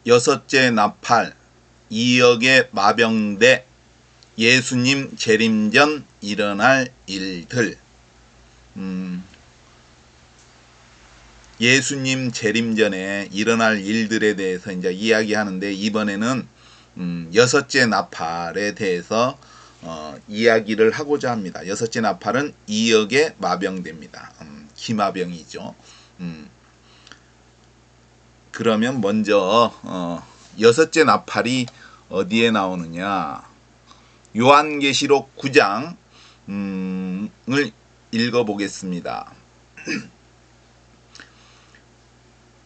여섯째 나팔, 2억의 마병대, 예수님 재림 전 일어날 일들. 예수님 재림 전에 일어날 일들에 대해서 이제 이야기하는데, 이번에는 여섯째 나팔에 대해서 이야기를 하고자 합니다. 여섯째 나팔은 2억의 마병대입니다. 기마병이죠. 그러면 먼저 여섯째 나팔이 어디에 나오느냐? 요한계시록 9장을 읽어보겠습니다.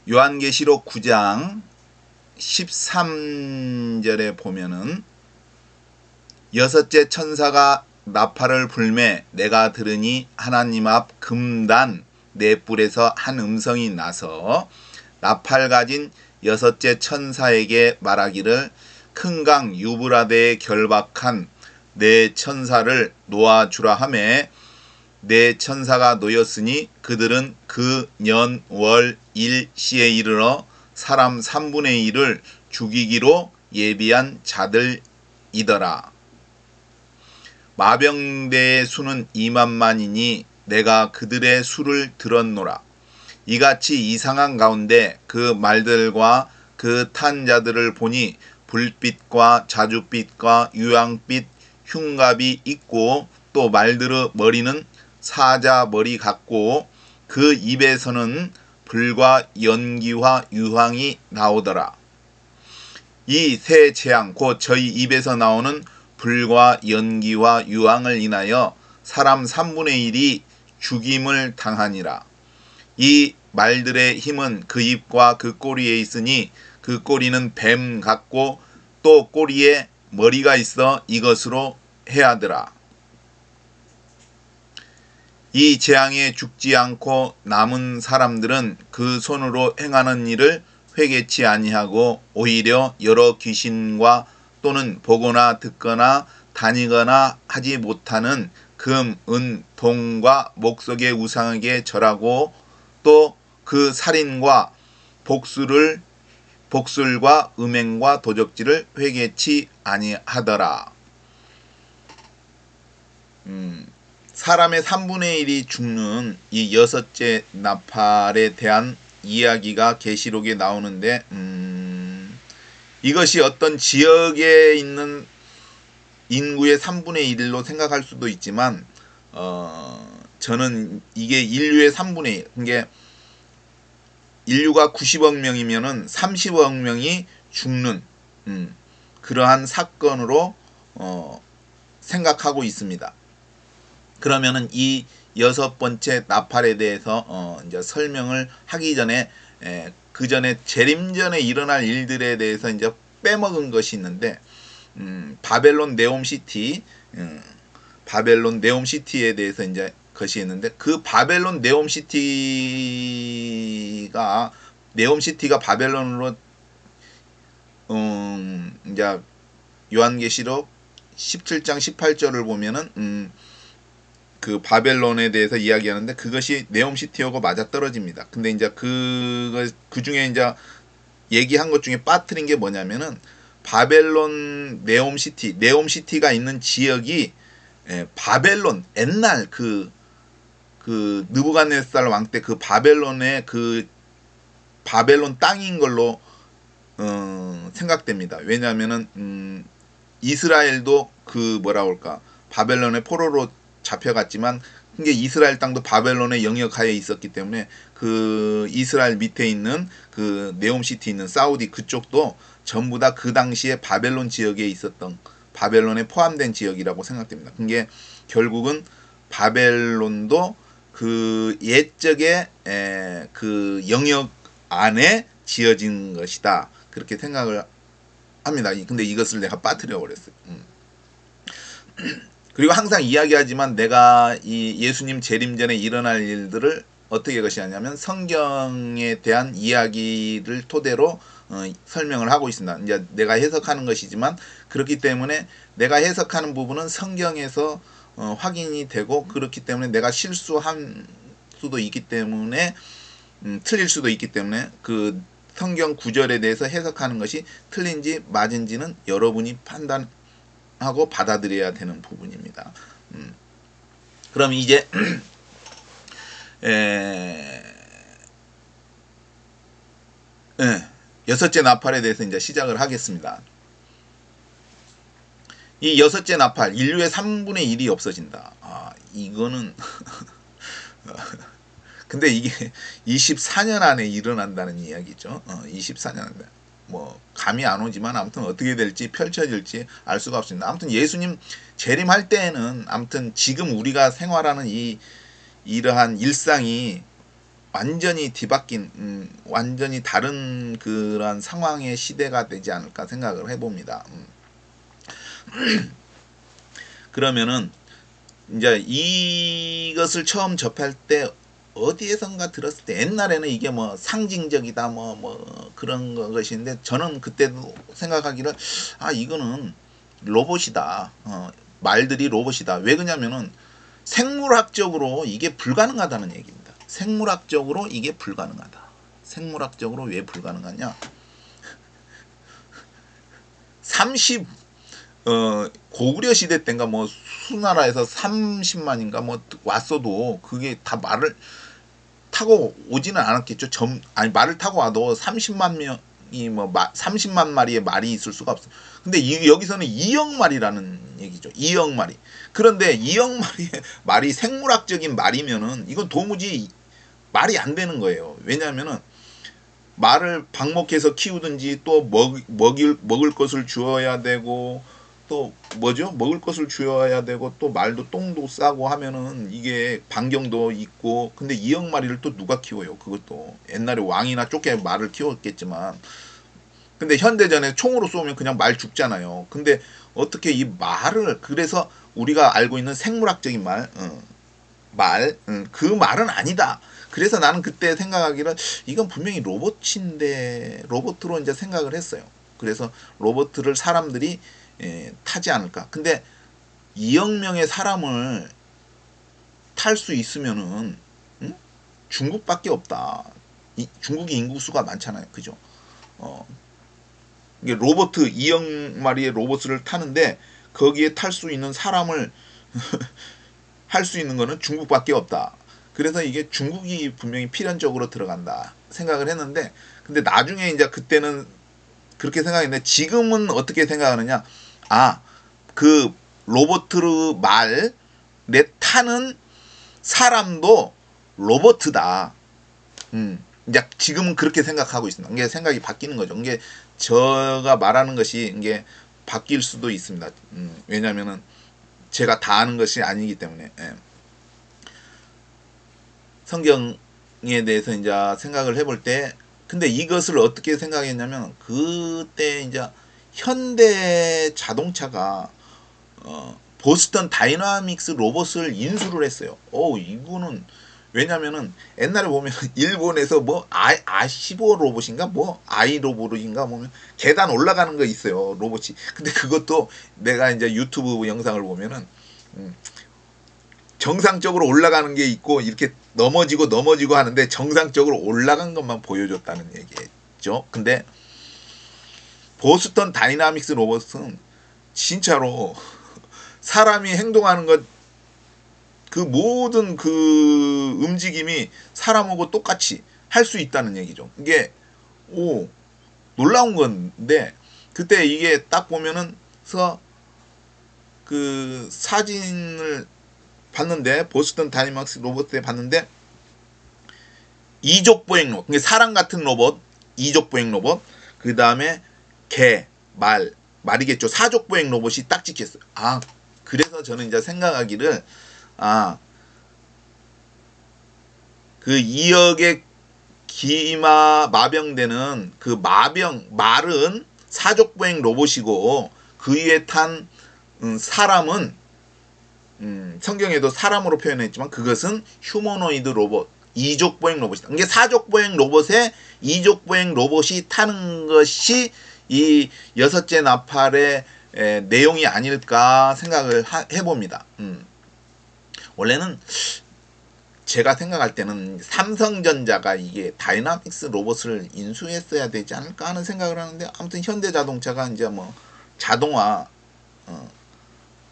요한계시록 9장 13절에 보면은, 여섯째 천사가 나팔을 불매 내가 들으니 하나님 앞 금단 네 뿔에서 한 음성이 나서 나팔 가진 여섯째 천사에게 말하기를, 큰 강 유브라데에 결박한 네 천사를 놓아주라 하매, 네 천사가 놓였으니 그들은 그 년 월 일시에 이르러 사람 3분의 1을 죽이기로 예비한 자들이더라. 마병대의 수는 2만만이니 내가 그들의 수를 들었노라. 이같이 이상한 가운데 그 말들과 그 탄 자들을 보니 불빛과 자줏빛과 유황빛 흉갑이 있고, 또 말들의 머리는 사자 머리 같고 그 입에서는 불과 연기와 유황이 나오더라. 이 세 재앙 곧 저희 입에서 나오는 불과 연기와 유황을 인하여 사람 3분의 1이 죽임을 당하니라. 이 말들의 힘은 그 입과 그 꼬리에 있으니 그 꼬리는 뱀 같고 또 꼬리에 머리가 있어 이것으로 해하더라. 이 재앙에 죽지 않고 남은 사람들은 그 손으로 행하는 일을 회개치 아니하고 오히려 여러 귀신과 또는 보거나 듣거나 다니거나 하지 못하는 금, 은, 동과 목석의 우상에게 절하고 또 그 살인과 복술과 음행과 도적질을 회개치 아니하더라. 사람의 3분의 1이 죽는 이 여섯째 나팔에 대한 이야기가 계시록에 나오는데, 이것이 어떤 지역에 있는 인구의 3분의 1로 생각할 수도 있지만, 저는 이게 인류의 3분의 1, 그러니까 인류가 90억 명이면은 30억 명이 죽는 그러한 사건으로 생각하고 있습니다. 그러면은 이 여섯 번째 나팔에 대해서 이제 설명을 하기 전에, 그 전에 재림 전에 일어날 일들에 대해서 이제 빼먹은 것이 있는데, 바벨론 네옴시티, 바벨론 네옴시티에 대해서 이제 것이 있는데, 그 바벨론 네옴시티가 바벨론으로 이제 요한계시록 17장 18절을 보면은 그 바벨론에 대해서 이야기하는데, 그것이 네옴시티하고 맞아떨어집니다. 근데 이제 그 중에 이제 얘기한 것 중에 빠뜨린 게 뭐냐면은, 바벨론 네옴시티가 있는 지역이 바벨론 옛날 그 느부갓네살 왕 때 그 바벨론의 그 바벨론 땅인 걸로 생각됩니다. 왜냐하면은 이스라엘도 그 뭐라 그럴까, 바벨론의 포로로 잡혀갔지만, 그게 이스라엘 땅도 바벨론의 영역하에 있었기 때문에 그 이스라엘 밑에 있는 그 네옴시티 있는 사우디 그쪽도 전부 다 그 당시에 바벨론 지역에 있었던, 바벨론에 포함된 지역이라고 생각됩니다. 그게 결국은 바벨론도 그 옛적의 그 영역 안에 지어진 것이다, 그렇게 생각을 합니다. 근데 이것을 내가 빠뜨려 버렸어요. 그리고 항상 이야기하지만, 내가 이 예수님 재림 전에 일어날 일들을 어떻게 것이냐면 성경에 대한 이야기를 토대로 설명을 하고 있습니다. 이제 내가 해석하는 것이지만, 그렇기 때문에 내가 해석하는 부분은 성경에서 확인이 되고, 그렇기 때문에 내가 실수한 수도 있기 때문에 틀릴 수도 있기 때문에 그 성경 구절에 대해서 해석하는 것이 틀린지 맞은지는 여러분이 판단하고 받아들여야 되는 부분입니다. 그럼 이제 여섯째 나팔에 대해서 이제 시작을 하겠습니다. 이 여섯째 나팔, 인류의 3분의 1이 없어진다. 이거는 근데 이게 24년 안에 일어난다는 이야기죠. 24년 안에. 뭐 감이 안 오지만 아무튼 어떻게 될지 펼쳐질지 알 수가 없습니다. 아무튼 예수님 재림할 때에는 아무튼 지금 우리가 생활하는 이러한 일상이 완전히 뒤바뀐 완전히 다른 그런 상황의 시대가 되지 않을까 생각을 해봅니다. 그러면은 이제 이것을 처음 접할 때 어디에선가 들었을 때 옛날에는 이게 뭐 상징적이다 뭐 그런 것인데 저는 그때도 생각하기를 이거는 로봇이다. 말들이 로봇이다. 왜 그러냐면은 생물학적으로 이게 불가능하다는 얘기입니다. 생물학적으로 이게 불가능하다. 생물학적으로 왜 불가능하냐? 고구려 시대 때인가 뭐 수나라에서 30만인가 뭐 왔어도 그게 다 말을 타고 오지는 않았겠죠. 말을 타고 와도 30만 명이 뭐 30만 마리의 말이 있을 수가 없어. 근데 여기서는 2억 마리라는 얘기죠. 2억 마리. 그런데 2억 마리의 말이 생물학적인 말이면은 이건 도무지 말이 안 되는 거예요. 왜냐하면은 말을 방목해서 키우든지 또 먹을 것을 주어야 되고 또 뭐죠? 먹을 것을 주어야 되고 또 말도 똥도 싸고 하면은 이게 반경도 있고 근데 2억 마리를 또 누가 키워요? 그것도 옛날에 왕이나 쫓겨 말을 키웠겠지만 근데 현대전에 총으로 쏘면 그냥 말 죽잖아요. 근데 어떻게 이 말을 그래서 우리가 알고 있는 생물학적인 그 말은 아니다. 그래서 나는 그때 생각하기를 이건 분명히 로봇인데 로봇으로 이제 생각을 했어요. 그래서 로봇을 사람들이 타지 않을까. 근데 2억 명의 사람을 탈 수 있으면은 중국밖에 없다. 중국이 인구수가 많잖아요. 그죠? 이게 로봇 2억 마리의 로봇을 타는데 거기에 탈 수 있는 사람을 할 수 있는 거는 중국밖에 없다. 그래서 이게 중국이 분명히 필연적으로 들어간다 생각을 했는데 근데 나중에 이제 그때는 그렇게 생각했는데 지금은 어떻게 생각하느냐? 그 로봇으로 말에 타는 사람도 로봇이다. 이제 지금은 그렇게 생각하고 있습니다. 이게 생각이 바뀌는 거죠. 이게 제가 말하는 것이 이게 바뀔 수도 있습니다. 왜냐면은 제가 다 아는 것이 아니기 때문에. 성경에 대해서 이제 생각을 해볼 때 근데 이것을 어떻게 생각했냐면 그때 이제 현대 자동차가 보스턴 다이나믹스 로봇을 인수를 했어요. 이거는 왜냐면은 옛날에 보면 일본에서 뭐 아시보 로봇인가 뭐 아이 로봇인가 보면 계단 올라가는 거 있어요. 로봇이. 근데 그것도 내가 이제 유튜브 영상을 보면은 정상적으로 올라가는 게 있고 이렇게 넘어지고 하는데 정상적으로 올라간 것만 보여줬다는 얘기죠. 근데 보스턴 다이나믹스 로봇은 진짜로 사람이 행동하는 것 그 모든 그 움직임이 사람하고 똑같이 할 수 있다는 얘기죠. 이게 놀라운 건데 그때 이게 딱 보면은 그 사진을 봤는데 보스턴 다이나믹스 로봇에 봤는데 이족 보행 로봇, 그러니까 사람 같은 로봇, 이족 보행 로봇, 그 다음에 개, 말이겠죠. 사족 보행 로봇이 딱 찍혔어요. 그래서 저는 이제 생각하기를 그 2억의 마병되는 그 말은 사족 보행 로봇이고 그 위에 탄 사람은 성경에도 사람으로 표현했지만 그것은 휴머노이드 로봇, 이족 보행 로봇이다. 이게 사족 보행 로봇에 이족 보행 로봇이 타는 것이 이 여섯째 나팔의 내용이 아닐까 생각을 해봅니다. 원래는 제가 생각할 때는 삼성전자가 이게 다이나믹스 로봇을 인수했어야 되지 않을까 하는 생각을 하는데, 아무튼 현대자동차가 이제 뭐 자동화,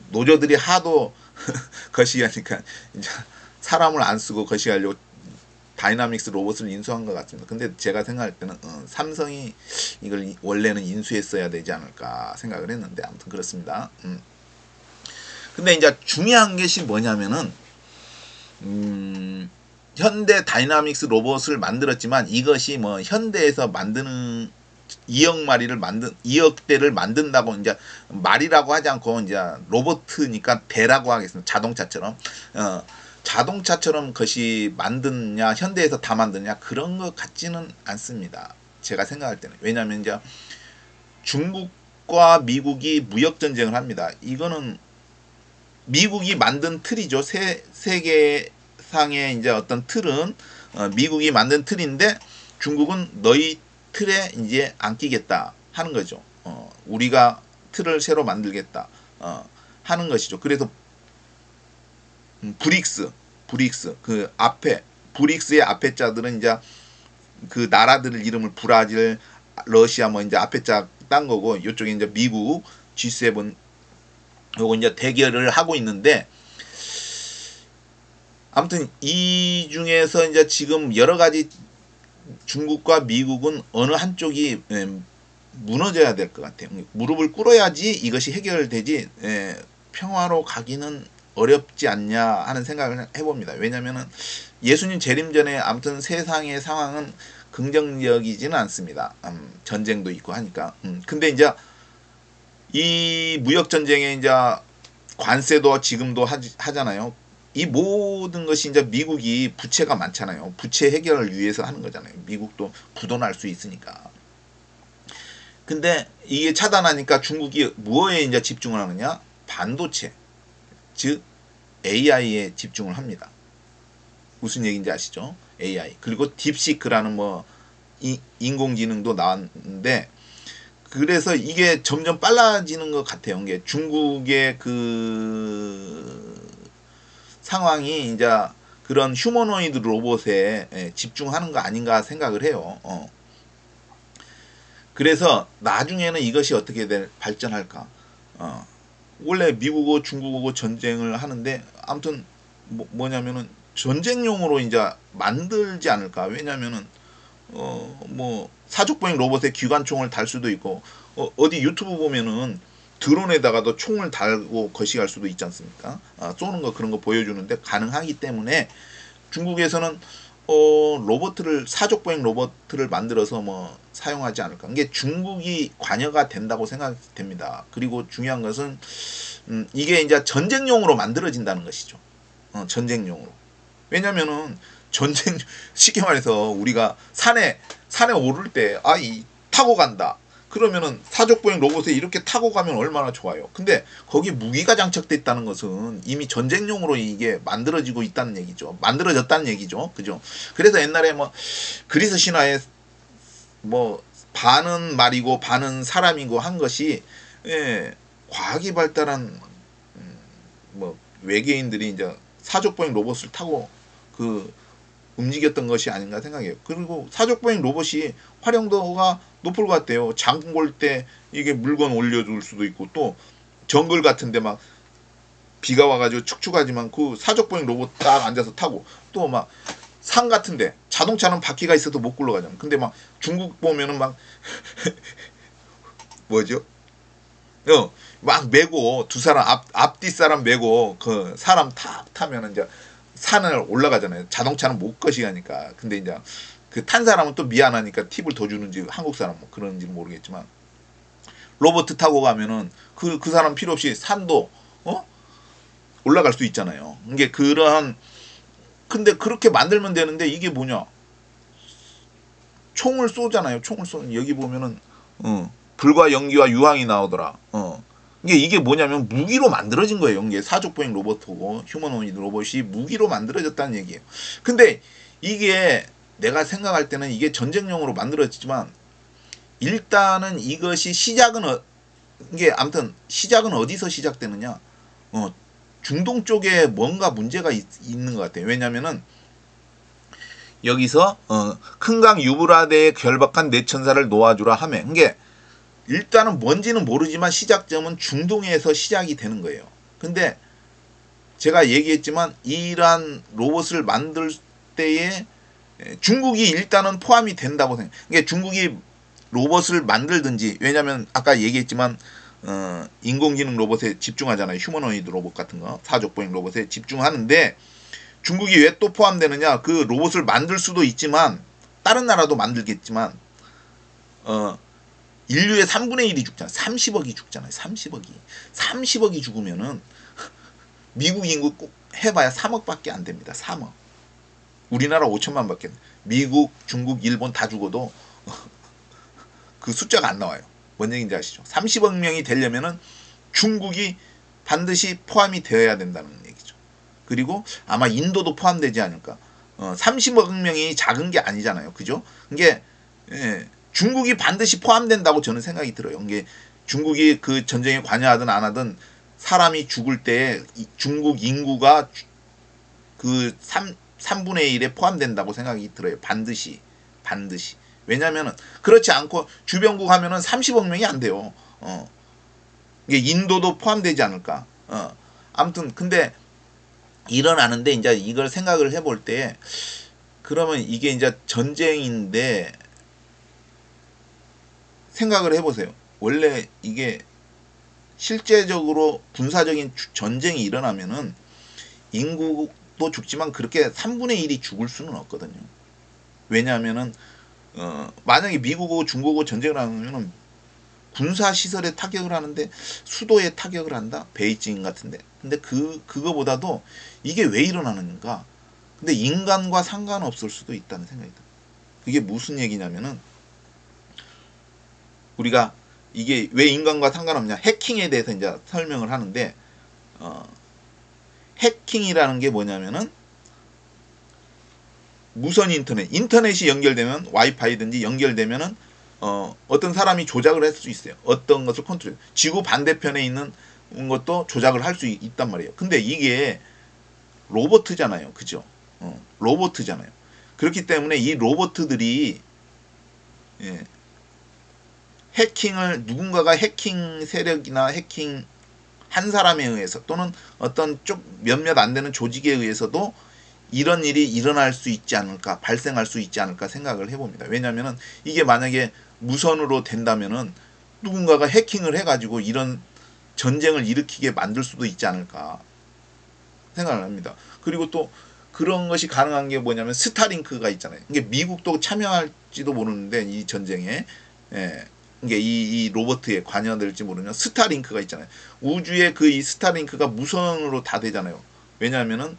노조들이 하도 거시기하니까 이제 사람을 안 쓰고 거시기하려고 다이나믹스 로봇을 인수한 것 같습니다. 근데 제가 생각할 때는 삼성이 이걸 원래는 인수했어야 되지 않을까 생각을 했는데, 아무튼 그렇습니다. 근데 이제 중요한 것이 뭐냐면은 현대 다이나믹스 로봇을 만들었지만 이것이 뭐 현대에서 만드는 2억 대를 만든다고 이제 말이라고 하지 않고 이제 로봇이니까 대라고 하겠습니다. 자동차처럼 그것이 만드냐, 현대에서 다 만드냐, 그런 것 같지는 않습니다. 제가 생각할 때는. 왜냐하면 이제 중국과 미국이 무역 전쟁을 합니다. 이거는 미국이 만든 틀이죠. 세계상의 이제 어떤 틀은 미국이 만든 틀인데, 중국은 너희 틀에 이제 안 끼겠다 하는 거죠. 우리가 틀을 새로 만들겠다 하는 것이죠. 그래서 브릭스 그 앞에 브릭스의 앞에 자들은 이제 그 나라들 이름을 브라질, 러시아 뭐 이제 앞에 자 딴 거고, 이쪽에 이제 미국 G7 요거 이제 대결을 하고 있는데, 아무튼 이 중에서 이제 지금 여러 가지 중국과 미국은 어느 한쪽이 무너져야 될 것 같아요. 무릎을 꿇어야지 이것이 해결되지, 평화로 가기는 어렵지 않냐 하는 생각을 해봅니다. 왜냐면은 예수님 재림 전에 아무튼 세상의 상황은 긍정적이지는 않습니다. 전쟁도 있고 하니까. 근데 이제 이 무역 전쟁에 이제 관세도 지금도 하잖아요. 이 모든 것이 이제 미국이 부채가 많잖아요. 부채 해결을 위해서 하는 거잖아요. 미국도 부도날 수 있으니까. 근데 이게 차단하니까 중국이 뭐에 이제 집중을 하느냐? 반도체, 즉 AI에 집중을 합니다. 무슨 얘기인지 아시죠? AI. 그리고 딥시크라는 뭐 인공지능도 나왔는데, 그래서 이게 점점 빨라지는 것 같아요. 이게 중국의 그 상황이 이제 그런 휴머노이드 로봇에 집중하는 거 아닌가 생각을 해요. 그래서 나중에는 이것이 어떻게 발전할까? 원래 미국하고 중국하고 전쟁을 하는데, 아무튼 뭐냐면은 전쟁용으로 이제 만들지 않을까? 왜냐면은 뭐 사족보행 로봇에 기관총을 달 수도 있고, 어디 유튜브 보면은 드론에다가도 총을 달고 거시할 수도 있지 않습니까? 쏘는 거 그런 거 보여주는데 가능하기 때문에 중국에서는 사족보행 로봇을 만들어서 뭐 사용하지 않을까. 이게 중국이 관여가 된다고 생각됩니다. 그리고 중요한 것은 이게 이제 전쟁용으로 만들어진다는 것이죠. 전쟁용으로. 왜냐면은 전쟁, 쉽게 말해서 우리가 산에 오를 때 타고 간다. 그러면은 사족보행 로봇에 이렇게 타고 가면 얼마나 좋아요. 근데 거기 무기가 장착돼 있다는 것은 이미 전쟁용으로 이게 만들어지고 있다는 얘기죠. 만들어졌다는 얘기죠. 그죠? 그래서 옛날에 뭐 그리스 신화에 뭐 반은 말이고 반은 사람이고 한 것이, 과학이 발달한 뭐 외계인들이 이제 사족보행 로봇을 타고 그 움직였던 것이 아닌가 생각해요. 그리고 사족보행 로봇이 활용도가 높을 것 같아요. 장볼 때 이게 물건 올려줄 수도 있고, 또 정글 같은데 막 비가 와가지고 축축하지만 그 사족보행 로봇 딱 앉아서 타고, 또 막 산 같은데 자동차는 바퀴가 있어도 못 굴러가잖아. 근데 막 중국 보면은 막 뭐죠? 막 메고 두 사람 앞뒤 사람 메고 그 사람 탁 타면 이제 산을 올라가잖아요. 자동차는 못 거시가니까. 근데 이제 그 탄 사람은 또 미안하니까 팁을 더 주는지 한국 사람 뭐 그런지는 모르겠지만, 로봇 타고 가면은 그 사람 필요 없이 산도 올라갈 수 있잖아요. 이게 그러한, 근데 그렇게 만들면 되는데 이게 뭐냐? 총을 쏘잖아요. 총을 쏘는, 여기 보면은 불과 연기와 유황이 나오더라. 이게 뭐냐면 무기로 만들어진 거예요. 이게 사족보행 로봇하고 휴머노이드 로봇이 무기로 만들어졌다는 얘기예요. 근데 이게 내가 생각할 때는 이게 전쟁용으로 만들어졌지만, 일단은 이것이 이게 아무튼 시작은 어디서 시작되느냐? 중동 쪽에 뭔가 문제가 있는 것 같아요. 왜냐면은 여기서 큰강 유브라데에 결박한 내 천사를 놓아주라 하매. 그게 일단은 뭔지는 모르지만 시작점은 중동에서 시작이 되는 거예요. 근데 제가 얘기했지만 이러한 로봇을 만들 때에 중국이 일단은 포함이 된다고 생각해요. 그러니까 중국이 로봇을 만들든지, 왜냐면 아까 얘기했지만 인공지능 로봇에 집중하잖아요. 휴머노이드 로봇 같은 거, 사족보행 로봇에 집중하는데 중국이 왜 또 포함되느냐? 그 로봇을 만들 수도 있지만 다른 나라도 만들겠지만 인류의 3분의 1이 죽잖아요. 30억이 죽잖아요. 30억이 죽으면은 미국 인구 꼭 해봐야 3억밖에 안 됩니다. 3억. 우리나라 5천만밖에 안 돼요. 미국, 중국, 일본 다 죽어도 그 숫자가 안 나와요. 뭔 얘기인지 아시죠? 30억 명이 되려면은 중국이 반드시 포함이 되어야 된다는 얘기죠. 그리고 아마 인도도 포함되지 않을까. 30억 명이 작은 게 아니잖아요. 그죠? 이게 중국이 반드시 포함된다고 저는 생각이 들어요. 이게 중국이 그 전쟁에 관여하든 안 하든 사람이 죽을 때 중국 인구가 그 3분의 1에 포함된다고 생각이 들어요. 반드시. 왜냐면은 그렇지 않고 주변국 하면은 30억 명이 안 돼요. 이게 인도도 포함되지 않을까. 아무튼 근데 일어나는데 이제 이걸 생각을 해볼 때 그러면 이게 이제 전쟁인데 생각을 해보세요. 원래 이게 실제적으로 군사적인 전쟁이 일어나면은 인구도 죽지만 그렇게 3분의 1이 죽을 수는 없거든요. 왜냐하면은 만약에 미국하고 중국하고 전쟁을 하면은 군사 시설에 타격을 하는데 수도에 타격을 한다. 베이징 같은데. 근데 그거보다도 이게 왜 일어나는가? 근데 인간과 상관없을 수도 있다는 생각이 들어요. 그게 무슨 얘기냐면은 우리가 이게 왜 인간과 상관없냐? 해킹에 대해서 이제 설명을 하는데 해킹이라는 게 뭐냐면은 무선 인터넷이 연결되면 와이파이든지 연결되면은 어떤 사람이 조작을 할 수 있어요. 어떤 것을 컨트롤. 지구 반대편에 있는 것도 조작을 할 수 있단 말이에요. 근데 이게 로봇잖아요. 그죠? 로봇잖아요. 그렇기 때문에 이 로봇들이 해킹을 누군가가 해킹 세력이나 해킹 한 사람에 의해서 또는 어떤 쪽 몇몇 안 되는 조직에 의해서도 이런 일이 일어날 수 있지 않을까, 발생할 수 있지 않을까 생각을 해봅니다. 왜냐하면은 이게 만약에 무선으로 된다면은 누군가가 해킹을 해가지고 이런 전쟁을 일으키게 만들 수도 있지 않을까 생각을 합니다. 그리고 또 그런 것이 가능한 게 뭐냐면 스타링크가 있잖아요. 이게 미국도 참여할지도 모르는데 이 전쟁에 이게 이 로버트에 관여될지 모르면 스타링크가 있잖아요. 우주에 그 이 스타링크가 무선으로 다 되잖아요. 왜냐하면은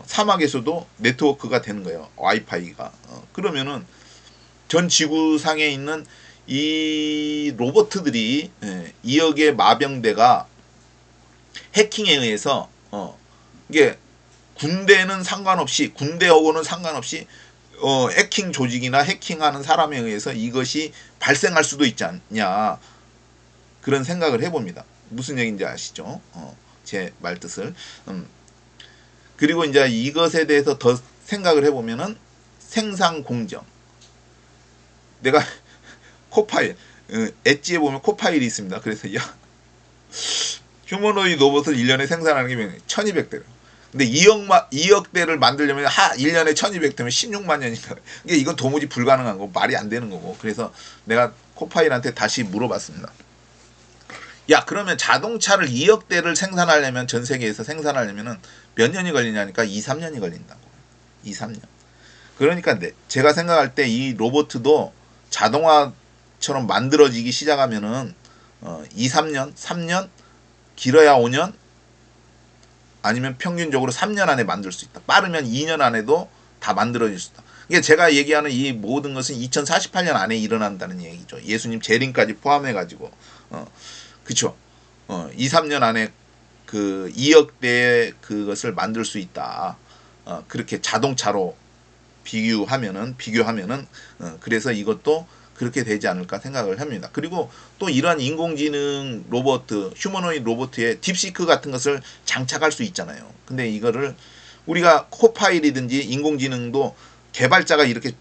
사막에서도 네트워크가 되는 거예요. 와이파이가. 그러면은 전 지구상에 있는 이 로봇들이 2억의 마병대가 해킹에 의해서 이게 군대는 상관없이 군대하고는 상관없이 해킹 조직이나 해킹하는 사람에 의해서 이것이 발생할 수도 있지 않냐 그런 생각을 해봅니다. 무슨 얘기인지 아시죠? 제 말뜻을. 그리고 이제 이것에 대해서 더 생각을 해보면은 생산 공정. 내가 코파일 엣지에 보면 코파일이 있습니다. 그래서 휴머노이드 로봇을 1년에 생산하는 게 1200대래요. 근데 2억대를 만들려면 1년에 1200대면 16만 년이니까 이건 도무지 불가능한 거 말이 안 되는 거고. 그래서 내가 코파일한테 다시 물어봤습니다. 야, 그러면 자동차를 2억대를 생산하려면 전 세계에서 생산하려면 몇 년이 걸리냐니까 2, 3년이 걸린다고. 2, 3년. 그러니까 제가 생각할 때 이 로봇도 자동화처럼 만들어지기 시작하면은 2, 3년, 3년, 길어야 5년, 아니면 평균적으로 3년 안에 만들 수 있다. 빠르면 2년 안에도 다 만들어질 수 있다. 이게 제가 얘기하는 이 모든 것은 2048년 안에 일어난다는 얘기죠. 예수님 재림까지 포함해가지고. 그쵸. 2, 3년 안에 그 2억대의 그것을 만들 수 있다. 그렇게 자동차로 비교하면은 그래서 이것도 그렇게 되지 않을까 생각을 합니다. 그리고 또 이러한 인공지능 로봇, 휴머노이드 로봇에 딥시크 같은 것을 장착할 수 있잖아요. 근데 이거를 우리가 코파일이든지 인공지능도 개발자가 이렇게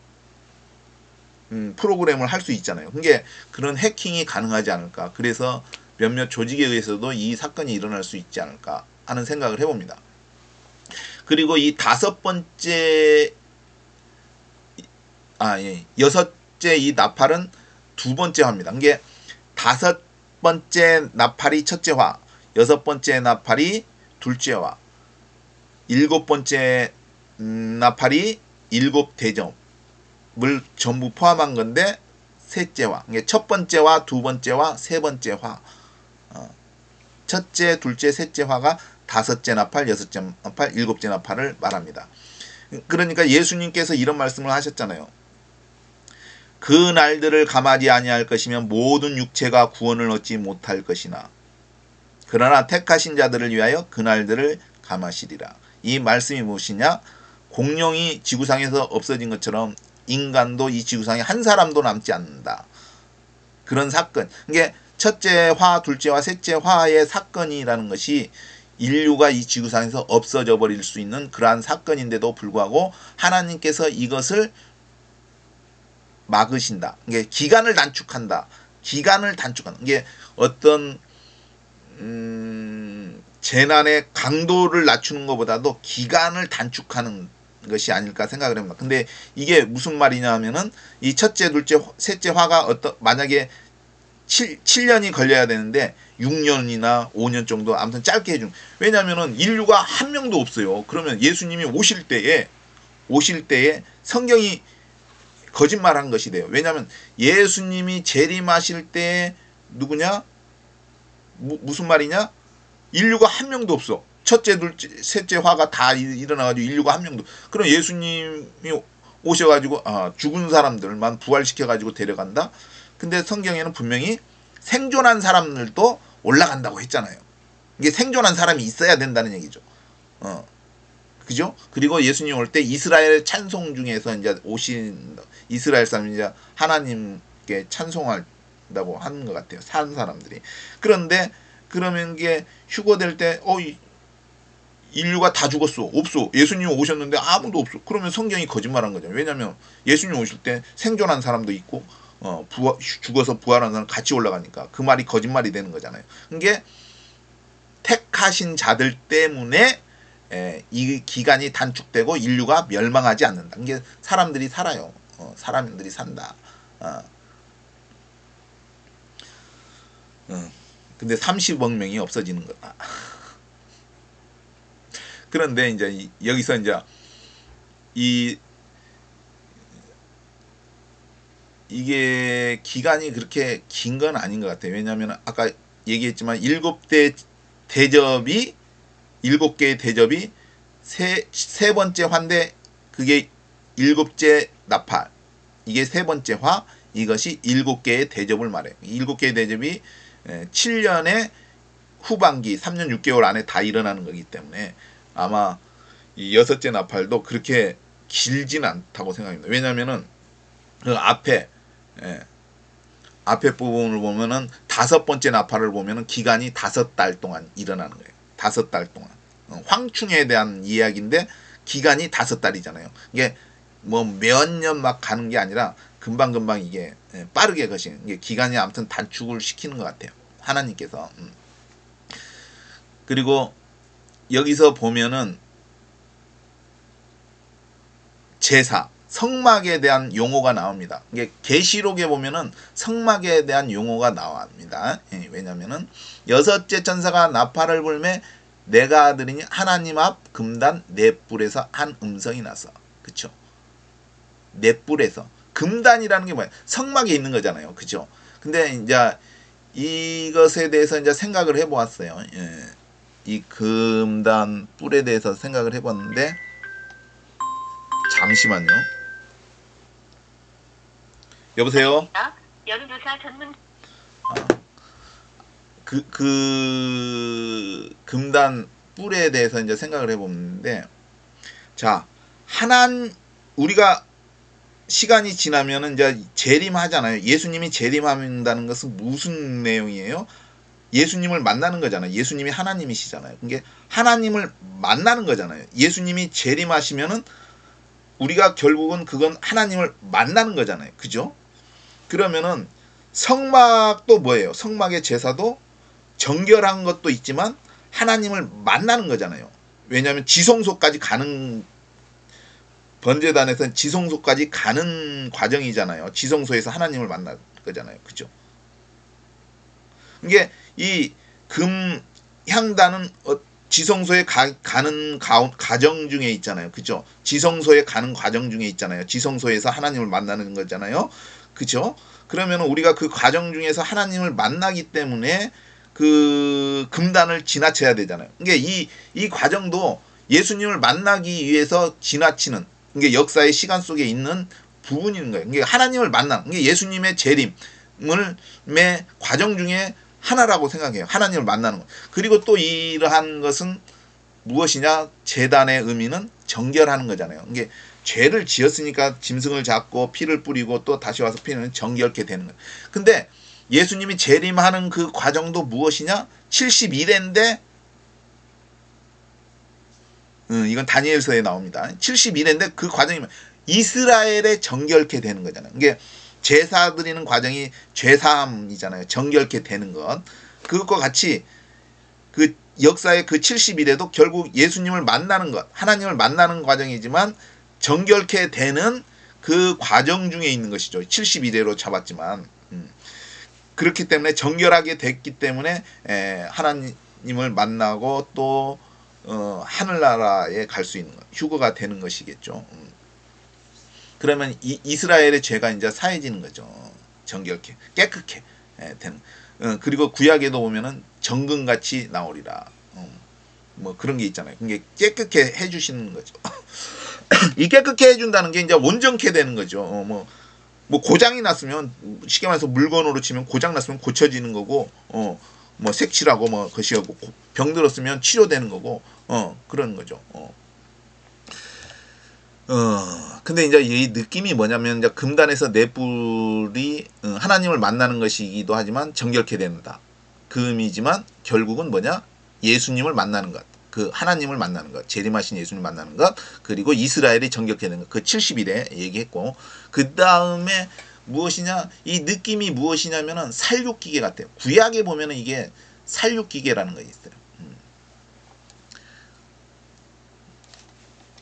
프로그램을 할 수 있잖아요. 그게 그런 해킹이 가능하지 않을까. 그래서 몇몇 조직에 의해서도 이 사건이 일어날 수 있지 않을까 하는 생각을 해봅니다. 그리고 이 여섯째 이 나팔은 두 번째 화입니다. 이게 다섯 번째 나팔이 첫째 화, 여섯 번째 나팔이 둘째 화, 일곱 번째 나팔이 일곱 대접을 전부 포함한 건데 셋째 화. 첫 번째 화, 두 번째 화, 세 번째 화. 첫째, 둘째, 셋째 화가 다섯째 나팔, 여섯째 나팔, 일곱째 나팔을 말합니다. 그러니까 예수님께서 이런 말씀을 하셨잖아요. 그 날들을 감하지 아니할 것이면 모든 육체가 구원을 얻지 못할 것이나 그러나 택하신 자들을 위하여 그 날들을 감하시리라. 이 말씀이 무엇이냐? 공룡이 지구상에서 없어진 것처럼 인간도 이 지구상에 한 사람도 남지 않는다. 그런 사건. 이게 첫째 화, 둘째 화, 셋째 화의 사건이라는 것이 인류가 이 지구상에서 없어져 버릴 수 있는 그러한 사건인데도 불구하고 하나님께서 이것을 막으신다. 이게 기간을 단축한다. 기간을 단축한다. 이게 어떤 재난의 강도를 낮추는 것보다도 기간을 단축하는 것이 아닐까 생각을 합니다. 근데 이게 무슨 말이냐 하면은 이 첫째, 둘째, 셋째 화가 만약에 7년이 걸려야 되는데 6년이나 5년 정도 아무튼 짧게 해준. 왜냐면은 인류가 한 명도 없어요. 그러면 예수님이 오실 때에 성경이 거짓말한 것이 돼요. 왜냐하면 예수님이 재림하실 때 누구냐? 무슨 말이냐? 인류가 한 명도 없어. 첫째, 둘째, 셋째 화가 다 일어나가지고 인류가 한 명도. 그럼 예수님이 오셔가지고 죽은 사람들만 부활시켜가지고 데려간다. 근데 성경에는 분명히 생존한 사람들도 올라간다고 했잖아요. 이게 생존한 사람이 있어야 된다는 얘기죠. 그죠? 그리고 예수님 올 때 이스라엘 찬송 중에서 이제 오신 이스라엘 사람이 이제 하나님께 찬송한다고 하는 것 같아요. 산 사람들이. 그런데 그러면 이게 휴거될 때 인류가 다 죽었어. 없어. 예수님 오셨는데 아무도 없어. 그러면 성경이 거짓말한 거잖아요. 왜냐하면 예수님 오실 때 생존한 사람도 있고 죽어서 부활한 사람 같이 올라가니까 그 말이 거짓말이 되는 거잖아요. 이게 택하신 자들 때문에 이 기간이 단축되고 인류가 멸망하지 않는다. 이게 사람들이 살아요. 사람들이 산다. 근데 30억 명이 없어지는 거다. 그런데 이제 여기서 이제 이게 기간이 그렇게 긴 건 아닌 것 같아요. 왜냐하면 아까 얘기했지만 7개의 대접이 세 번째 화인데 그게 7째 나팔. 이게 세 번째 화. 이것이 7개의 대접을 말해요. 7개의 대접이 7년의 후반기 3년 6개월 안에 다 일어나는 거기 때문에 아마 이 여섯째 나팔도 그렇게 길진 않다고 생각합니다. 왜냐하면은 그 앞에 부분을 보면은 다섯 번째 나팔을 보면은 기간이 5달 동안 일어나는 거예요. 5달 동안. 황충에 대한 이야기인데 기간이 5달이잖아요. 이게 뭐 몇 년 막 가는 게 아니라 금방금방 이게 빠르게 거시는 이게 기간이 아무튼 단축을 시키는 것 같아요. 하나님께서. 그리고 여기서 보면은 제사, 성막에 대한 용어가 나옵니다. 이게 계시록에 보면은 성막에 대한 용어가 나옵니다. 왜냐면은 여섯째 천사가 나팔을 불매 내가 아들이니 하나님 앞 금단 넷불에서 한 음성이 나서. 그쵸? 넷불에서. 금단이라는 게 뭐예요? 성막에 있는 거잖아요. 그죠? 근데 이제 이것에 대해서 이제 생각을 해보았어요. 이 금단 뿔에 대해서 생각을 해봤는데 잠시만요. 여보세요? 여론조사 전문 금단 뿔에 대해서 이제 생각을 해보는데 자, 우리가 시간이 지나면은 이제 재림하잖아요. 예수님이 재림한다는 것은 무슨 내용이에요? 예수님을 만나는 거잖아요. 예수님이 하나님이시잖아요. 그게 하나님을 만나는 거잖아요. 예수님이 재림하시면은 우리가 결국은 그건 하나님을 만나는 거잖아요. 그죠? 그러면은 성막도 뭐예요? 성막의 제사도 정결한 것도 있지만 하나님을 만나는 거잖아요. 왜냐하면 지성소까지 가는, 번제단에서는 지성소까지 가는 과정이잖아요. 지성소에서 하나님을 만날 거잖아요. 그죠? 이게 이 금향단은 지성소에 가는 과정 중에 있잖아요. 그죠? 지성소에 가는 과정 중에 있잖아요. 지성소에서 하나님을 만나는 거잖아요. 그죠? 그러면 우리가 그 과정 중에서 하나님을 만나기 때문에 그 금단을 지나쳐야 되잖아요. 이게 이 과정도 예수님을 만나기 위해서 지나치는, 이게 역사의 시간 속에 있는 부분인 거예요. 이게 하나님을 만나는, 이게 예수님의 재림의 과정 중에 하나라고 생각해요. 하나님을 만나는 것. 그리고 또 이러한 것은 무엇이냐? 제단의 의미는 정결하는 거잖아요. 이게 죄를 지었으니까 짐승을 잡고 피를 뿌리고 또 다시 와서 피는 정결케 되는 거예요. 근데 예수님이 재림하는 그 과정도 무엇이냐? 71회인데 이건 다니엘서에 나옵니다. 71회인데 그 과정이 이스라엘의 정결케 되는 거잖아요. 이게 제사 드리는 과정이 죄사함이잖아요. 정결케 되는 것. 그것과 같이 그 역사의 그 70일에도 결국 예수님을 만나는 것, 하나님을 만나는 과정이지만 정결케 되는 그 과정 중에 있는 것이죠. 71회로 잡았지만. 그렇기 때문에 정결하게 됐기 때문에 하나님을 만나고 또 하늘나라에 갈 수 있는 것, 휴거가 되는 것이겠죠. 그러면 이스라엘의 죄가 이제 사해지는 거죠. 정결케, 깨끗게 되는. 그리고 구약에도 보면은 정금같이 나오리라. 뭐 그런 게 있잖아요. 이게 깨끗게 해주시는 거죠. 이 깨끗게 해준다는 게 이제 온전케 되는 거죠. 뭐 고장이 났으면, 쉽게 말해서 물건으로 치면 고장 났으면 고쳐지는 거고, 뭐 색칠하고 뭐 것이하고, 병 들었으면 치료되는 거고, 그런 거죠. 근데 이제 이 느낌이 뭐냐면, 이제 금단에서 네 뿔이 하나님을 만나는 것이기도 하지만 정결케 된다. 그 의미지만 결국은 뭐냐? 예수님을 만나는 것. 그 하나님을 만나는 것, 재림하신 예수님 만나는 것, 그리고 이스라엘이 정결케 되는 것, 그 70일에 얘기했고, 그 다음에 무엇이냐? 이 느낌이 무엇이냐면은 살육기계 같아요. 구약에 보면은 이게 살육기계라는 거 있어요.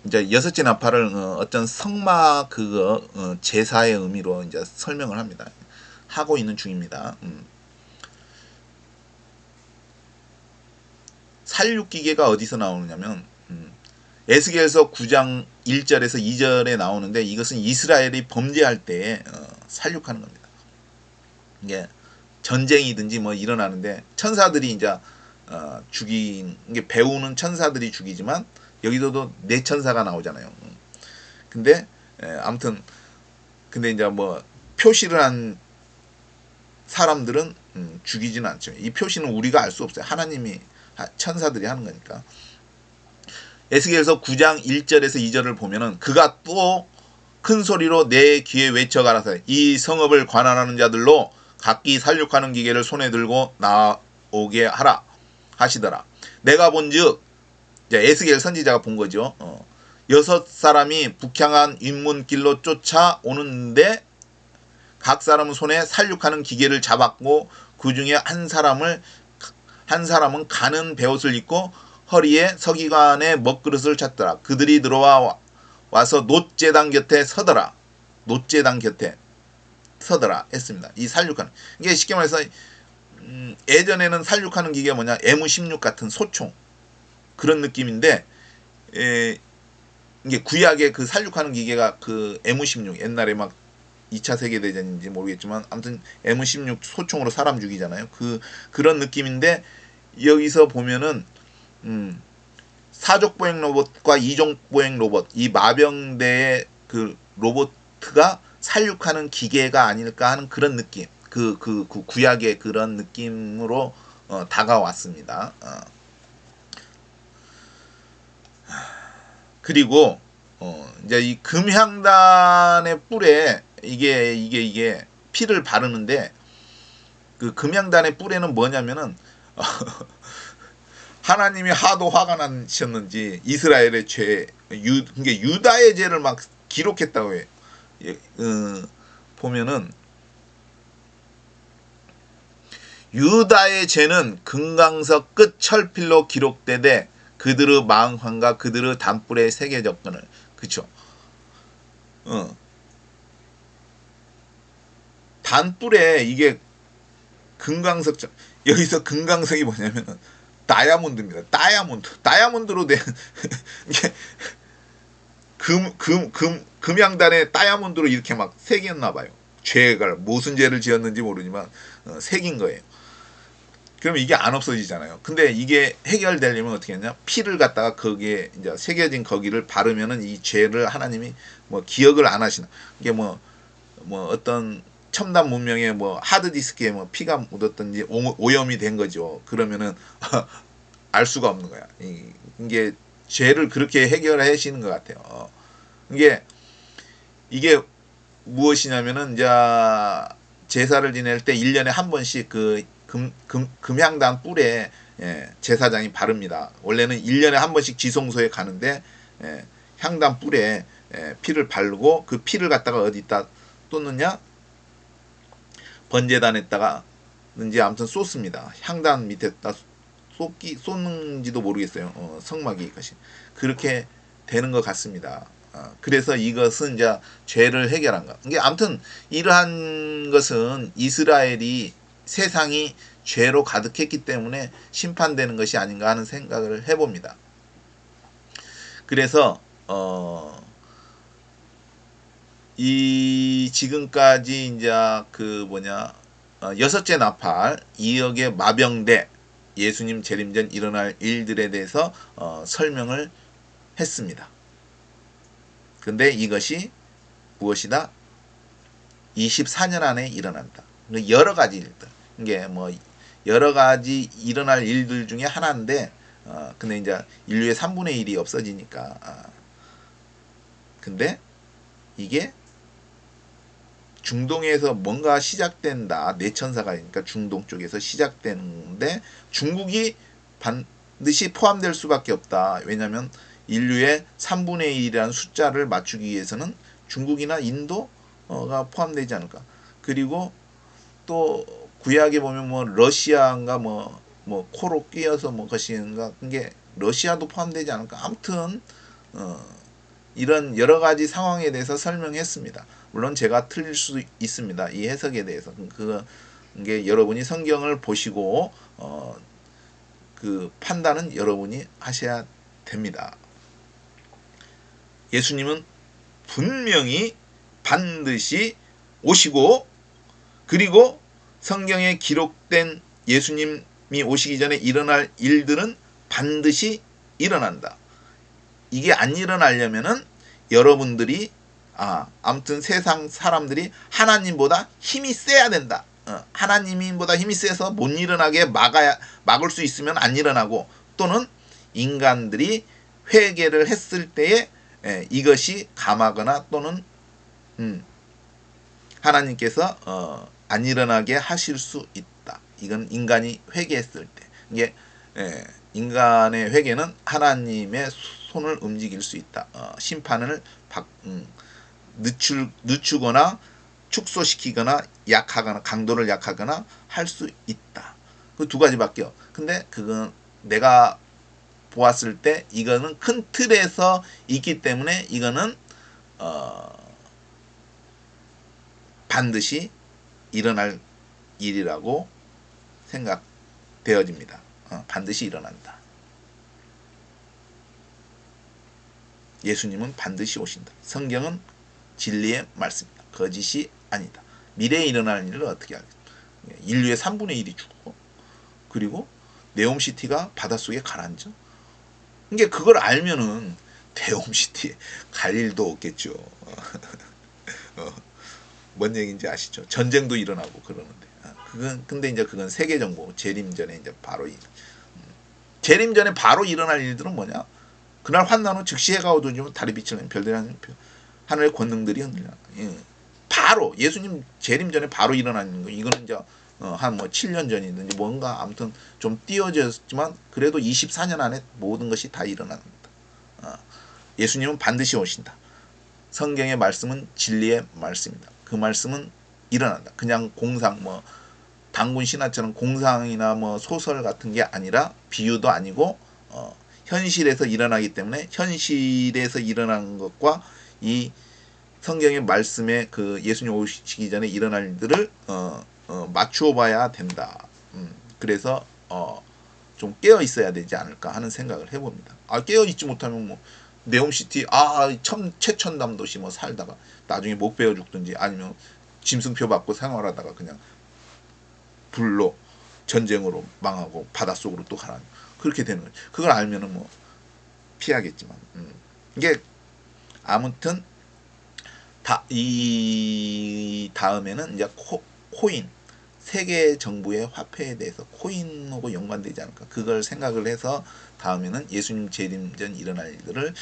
이제 여섯째 나팔을 어떤 성막 그거 제사의 의미로 이제 설명을 합니다. 하고 있는 중입니다. 살육기계가 어디서 나오느냐면 에스겔서 9장 1절에서 2절에 나오는데, 이것은 이스라엘이 범죄할 때에 살육하는 겁니다. 이게 전쟁이든지 뭐 일어나는데 천사들이 이제 죽인, 이게 배우는 천사들이 죽이지만 여기서도 네 천사가 나오잖아요. 근데 아무튼 근데 이제 뭐 표시를 한 사람들은 죽이지는 않죠. 이 표시는 우리가 알 수 없어요. 하나님이, 천사들이 하는 거니까. 에스겔서 9장 1절에서 2절을 보면은 그가 또 큰 소리로 내 귀에 외쳐 가라사대 이 성읍을 관할하는 자들로 각기 살육하는 기계를 손에 들고 나오게 하라 하시더라. 내가 본즉, 에스겔 선지자가 본 거죠. 6사람이 북향한 인문길로 쫓아오는데 각 사람은 손에 살육하는 기계를 잡았고, 그 중에 한 사람은 가는 베옷을 입고 허리에 서기관의 먹그릇을 찼더라. 그들이 들어와 와서 놋제단 곁에 서더라. 놋제단 곁에 서더라 했습니다. 이 살육하는, 이게 쉽게 말해서 예전에는 살육하는 기계가 뭐냐, M16 같은 소총 그런 느낌인데, 이게 구약의 그 살육하는 기계가 그 M16, 옛날에 막 2차 세계대전인지 모르겠지만 아무튼 M16 소총으로 사람 죽이잖아요. 그런 느낌인데, 여기서 보면은 사족보행 로봇과 이족보행 로봇, 이 마병대의 그 로봇가 살육하는 기계가 아닐까 하는 그런 느낌, 그 구약의 그런 느낌으로 다가왔습니다. 그리고 이제 이 금향단의 뿔에 이게 피를 바르는데, 그 금향단의 뿔에는 뭐냐면은 하나님이 하도 화가 나셨는지 이스라엘의 죄, 이게 유다의 죄를 막 기록했다고 해요. 보면은 유다의 죄는 금강석 끝 철필로 기록되되 그들의 망환과 그들의 단뿔에 새겨졌거늘. 그쵸? 단뿔에 이게 금강석, 여기서 금강석이 뭐냐면은 다이아몬드입니다. 다이아몬드로 된 이게 금양단에 다이아몬드로 이렇게 막 새겼나 봐요. 죄가 무슨 죄를 지었는지 모르지만 새긴 거예요. 그러면 이게 안 없어지잖아요. 근데 이게 해결되려면 어떻게 했냐? 피를 갖다가 거기에 이제 새겨진 거기를 바르면은 이 죄를 하나님이 뭐 기억을 안 하시나. 이게 뭐 어떤 첨단 문명의 뭐 하드디스크에 뭐 피가 묻었든지 오염이 된 거죠. 그러면은 알 수가 없는 거야. 이게 죄를 그렇게 해결해 하시는 것 같아요. 이게 무엇이냐면은 이제 제사를 지낼 때 1년에 한 번씩 그 금향단 뿔에 제사장이 바릅니다. 원래는 1년에 한 번씩 지성소에 가는데 향단 뿔에 피를 바르고 그 피를 갖다가 어디다 쏟느냐? 번제단에다가 이제 아무튼 쏟습니다. 향단 밑에다 쏟는지도 모르겠어요. 성막이 것이 그렇게 되는 것 같습니다. 그래서 이것은 이제 죄를 해결한 것. 이게 아무튼 이러한 것은 이스라엘이 세상이 죄로 가득했기 때문에 심판되는 것이 아닌가 하는 생각을 해봅니다. 그래서 이 지금까지 이제 그 여섯째 나팔 2억의 마병대 예수님 재림 전 일어날 일들에 대해서 설명을 했습니다. 근데 이것이 무엇이다? 24년 안에 일어난다. 여러 가지 일들. 이게 뭐 여러 가지 일어날 일들 중에 하나인데 근데 이제 인류의 3분의 1이 없어지니까 근데 이게 중동에서 뭔가 시작된다. 내천사가 그러니까 중동 쪽에서 시작되는데 중국이 반드시 포함될 수밖에 없다. 왜냐하면 인류의 3분의 1이라는 숫자를 맞추기 위해서는 중국이나 인도가 포함되지 않을까. 그리고 또 구약에 보면 뭐 러시아인가 뭐 코로 끼어서 뭐 것인가 그게 러시아도 포함되지 않을까. 아무튼 이런 여러 가지 상황에 대해서 설명했습니다. 물론 제가 틀릴 수 있습니다. 이 해석에 대해서 그게 여러분이 성경을 보시고 그 판단은 여러분이 하셔야 됩니다. 예수님은 분명히 반드시 오시고 그리고 성경에 기록된 예수님이 오시기 전에 일어날 일들은 반드시 일어난다. 이게 안 일어나려면은 여러분들이 아무튼 세상 사람들이 하나님보다 힘이 세야 된다. 하나님보다 힘이 세서 못 일어나게 막을 수 있으면 안 일어나고 또는 인간들이 회개를 했을 때에 이것이 감하거나 또는 하나님께서 안 일어나게 하실 수 있다. 이건 인간이 회개했을 때. 이게 인간의 회개는 하나님의 손을 움직일 수 있다. 심판을 늦추거나 축소시키거나 약하거나 강도를 약하거나 할 수 있다. 그 두 가지밖에. 근데 그건 내가 보았을 때 이거는 큰 틀에서 있기 때문에 이거는 반드시 일어날 일이라고 생각되어집니다. 반드시 일어난다. 예수님은 반드시 오신다. 성경은 진리의 말씀이다. 거짓이 아니다. 미래에 일어날 일을 어떻게 하겠다. 인류의 3분의 1이 죽고 그리고 네옴시티가 바닷속에 가라앉아. 그러니까 그걸 알면은 네옴시티에 갈 일도 없겠죠. 뭔 얘기인지 아시죠? 전쟁도 일어나고 그러는데. 근데 이제 그건 세계 정보 재림 전에 이제 바로 재림 전에 바로 일어날 일들은 뭐냐? 그날 환난 후 즉시 해가 어두워지면 달이 빛을 내는 별들이 하는 하늘의 권능들이 흔들려. 바로 예수님 재림 전에 바로 일어나는 거. 이거는 이제 한 7년 전이든지 뭔가 아무튼 좀 띄어졌지만 그래도 24년 안에 모든 것이 다 일어납니다. 예수님은 반드시 오신다. 성경의 말씀은 진리의 말씀입니다. 그 말씀은 일어난다. 그냥 공상 단군 신화처럼 공상이나 소설 같은 게 아니라 비유도 아니고 현실에서 일어나기 때문에 현실에서 일어나는 것과 이 성경의 말씀에 그 예수님 오시기 전에 일어날 일들을 맞추어 봐야 된다. 그래서 좀 깨어 있어야 되지 않을까 하는 생각을 해봅니다. 깨어 있지 못하면 네옴시티 최첨단 도시 살다가 나중에 못 베어 죽든지 아니면 짐승표 받고 생활하다가 그냥 불로 전쟁으로 망하고 바닷속으로 또 가라. 그렇게 되는 거죠. 그걸 알면은 피하겠지만 이게 아무튼 이 다음에는 이제 코인 세계 정부의 화폐에 대해서 코인하고 연관되지 않을까 그걸 생각을 해서 다음에는 예수님 재림 전 일어날 일들을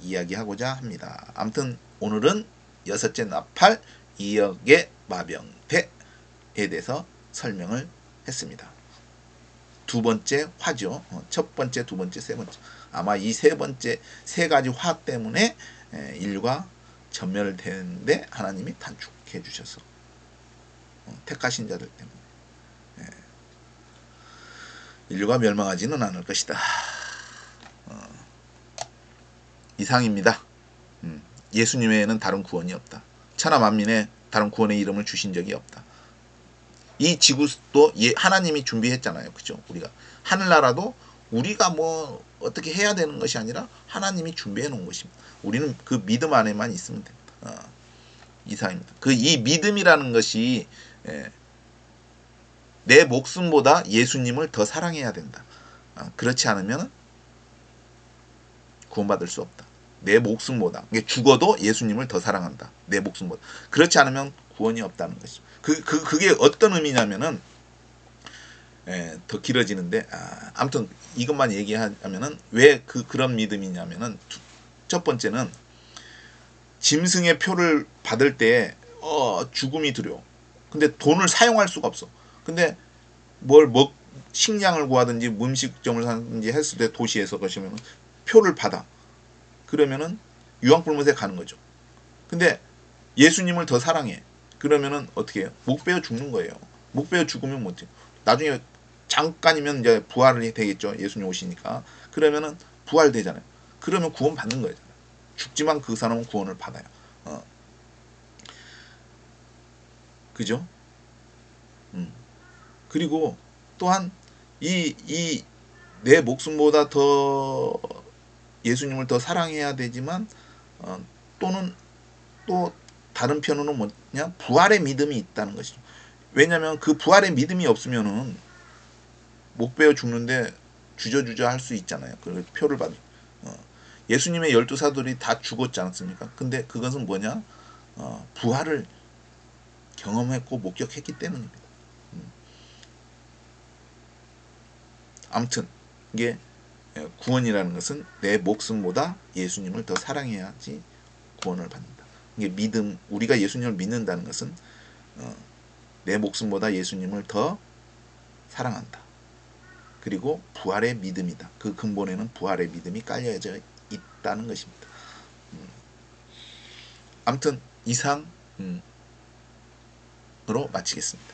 이야기하고자 합니다. 아무튼 오늘은 여섯째 나팔 2억의 마병대에 대해서 설명을 했습니다. 두 번째 화죠. 첫 번째, 두 번째, 세 번째. 아마 이 세 번째 세 가지 화 때문에 인류가 전멸되는데 하나님이 단축해 주셔서 택하신 자들 때문에 인류가 멸망하지는 않을 것이다. 이상입니다. 예수님 외에는 다른 구원이 없다. 천하 만민에 다른 구원의 이름을 주신 적이 없다. 이 지구도 하나님이 준비했잖아요. 그죠? 우리가 하늘나라도 우리가 어떻게 해야 되는 것이 아니라 하나님이 준비해 놓은 것입니다. 우리는 그 믿음 안에만 있으면 됩니다. 이상입니다. 이 믿음이라는 것이 내 목숨보다 예수님을 더 사랑해야 된다. 그렇지 않으면 구원받을 수 없다. 내 목숨보다 죽어도 예수님을 더 사랑한다. 내 목숨보다. 그렇지 않으면 구원이 없다는 것이죠. 그게 어떤 의미냐면은 더 길어지는데 아무튼 이것만 얘기하면은 왜 그런 믿음이냐면은 첫 번째는 짐승의 표를 받을 때 죽음이 두려워. 근데 돈을 사용할 수가 없어. 근데 식량을 구하든지 음식점을 사든지 했을 때 도시에서 가시면 표를 받아. 그러면은 유황불못에 가는 거죠. 근데 예수님을 더 사랑해. 그러면은 어떻게 해요? 목 베어 죽는 거예요. 목 베어 죽으면 뭐지? 나중에 잠깐이면 이제 부활이 되겠죠. 예수님 오시니까. 그러면은 부활되잖아요. 그러면 구원 받는 거예요. 죽지만 그 사람은 구원을 받아요. 그죠? 그리고 또한 내 목숨보다 더 예수님을 더 사랑해야 되지만 또는 또 다른 편으로는 뭐냐? 부활의 믿음이 있다는 것이죠. 왜냐하면 그 부활의 믿음이 없으면은 목 베어 죽는데 주저주저 할 수 있잖아요. 그 표를 받을. 예수님의 12사도들이 다 죽었지 않습니까? 근데 그것은 뭐냐? 부활을 경험했고 목격했기 때문입니다. 아무튼 이게 구원이라는 것은 내 목숨보다 예수님을 더 사랑해야지 구원을 받는다. 이게 믿음, 우리가 예수님을 믿는다는 것은 내 목숨보다 예수님을 더 사랑한다. 그리고 부활의 믿음이다. 그 근본에는 부활의 믿음이 깔려져 있다는 것입니다. 아무튼 이상으로 마치겠습니다.